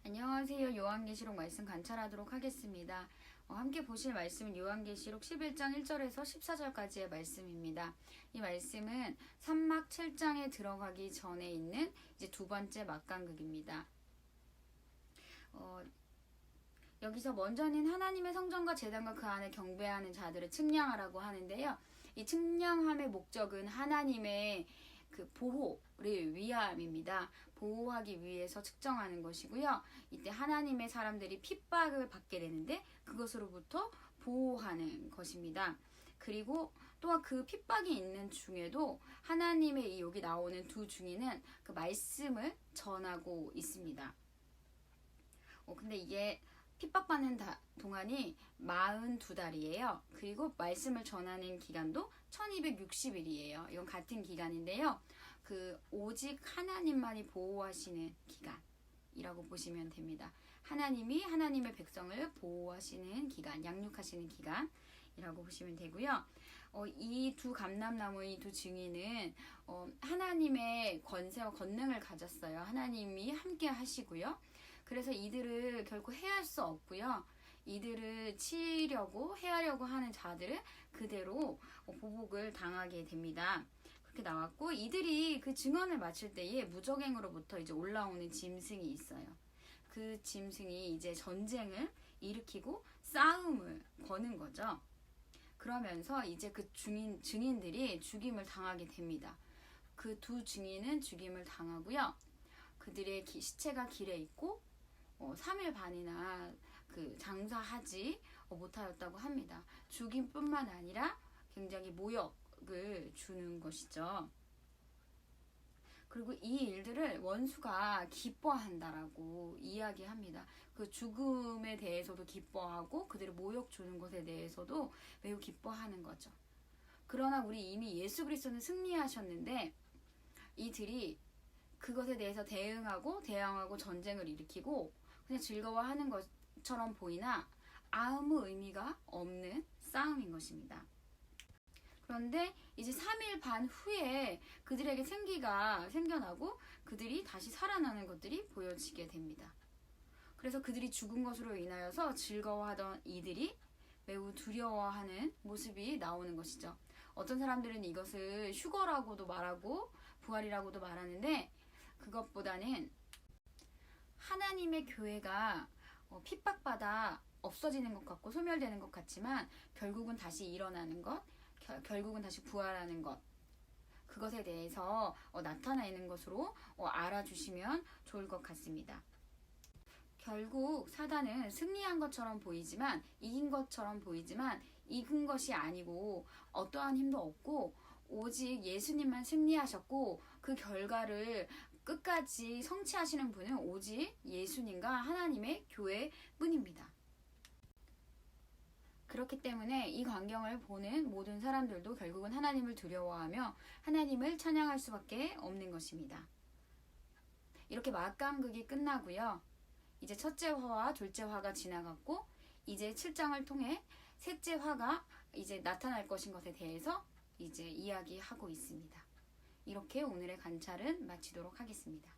안녕하세요. 요한계시록 말씀 관찰하도록 하겠습니다. 함께 보실 말씀은 요한계시록 11장 1절에서 14절까지의 말씀입니다. 이 말씀은 산막 7장에 들어가기 전에 있는 이제 두 번째 막간극입니다. 여기서 먼저는 하나님의 성전과 제단과 그 안에 경배하는 자들을 측량하라고 하는데요. 이 측량함의 목적은 하나님의 그 보호를 위함입니다. 보호하기 위해서 측정하는 것이고요. 이때 하나님의 사람들이 핍박을 받게 되는데 그것으로부터 보호하는 것입니다. 그리고 또한 그 핍박이 있는 중에도 하나님의 여기 나오는 두 중인은 그 말씀을 전하고 있습니다. 근데 이게 핍박받는 동안이 42달이에요. 그리고 말씀을 전하는 기간도 1260일이에요. 이건 같은 기간인데요. 오직 하나님만이 보호하시는 기간이라고 보시면 됩니다. 하나님이 하나님의 백성을 보호하시는 기간, 양육하시는 기간이라고 보시면 되고요. 이 두 감람나무의 두 증인은 하나님의 권세와 권능을 가졌어요. 하나님이 함께 하시고요. 그래서 이들을 결코 해할 수 없고요. 이들을 치려고 해하려고 하는 자들은 그대로 보복을 당하게 됩니다. 그렇게 나왔고, 이들이 그 증언을 마칠 때에 무적행으로부터 이제 올라오는 짐승이 있어요. 그 짐승이 이제 전쟁을 일으키고 싸움을 거는 거죠. 그러면서 이제 그 증인들이 죽임을 당하게 됩니다. 그 두 증인은 죽임을 당하고요. 그들의 시체가 길에 있고 3일 반이나 장사하지 못하였다고 합니다. 죽임뿐만 아니라 굉장히 모욕을 주는 것이죠. 그리고 이 일들을 원수가 기뻐한다라고 이야기합니다. 그 죽음에 대해서도 기뻐하고 그들을 모욕 주는 것에 대해서도 매우 기뻐하는 거죠. 그러나 우리 이미 예수 그리스도는 승리하셨는데 이들이 그것에 대해서 대항하고 전쟁을 일으키고 그냥 즐거워하는 것처럼 보이나 아무 의미가 없는 싸움인 것입니다. 그런데 이제 3일 반 후에 그들에게 생기가 생겨나고 그들이 다시 살아나는 것들이 보여지게 됩니다. 그래서 그들이 죽은 것으로 인하여서 즐거워하던 이들이 매우 두려워하는 모습이 나오는 것이죠. 어떤 사람들은 이것을 휴거라고도 말하고 부활이라고도 말하는데 그것보다는 하나님의 교회가 핍박받아 없어지는 것 같고 소멸되는 것 같지만 결국은 다시 일어나는 것, 결국은 다시 부활하는 것, 그것에 대해서 나타내는 것으로 알아주시면 좋을 것 같습니다. 결국 사단은 승리한 것처럼 보이지만 이긴 것처럼 보이지만 이긴 것이 아니고 어떠한 힘도 없고 오직 예수님만 승리하셨고 그 결과를 끝까지 성취하시는 분은 오직 예수님과 하나님의 교회뿐입니다. 그렇기 때문에 이 광경을 보는 모든 사람들도 결국은 하나님을 두려워하며 하나님을 찬양할 수밖에 없는 것입니다. 이렇게 막간극이 끝나고요. 이제 첫째 화와 둘째 화가 지나갔고 이제 7장을 통해 셋째 화가 이제 나타날 것인 것에 대해서 이제 이야기하고 있습니다. 이렇게 오늘의 관찰은 마치도록 하겠습니다.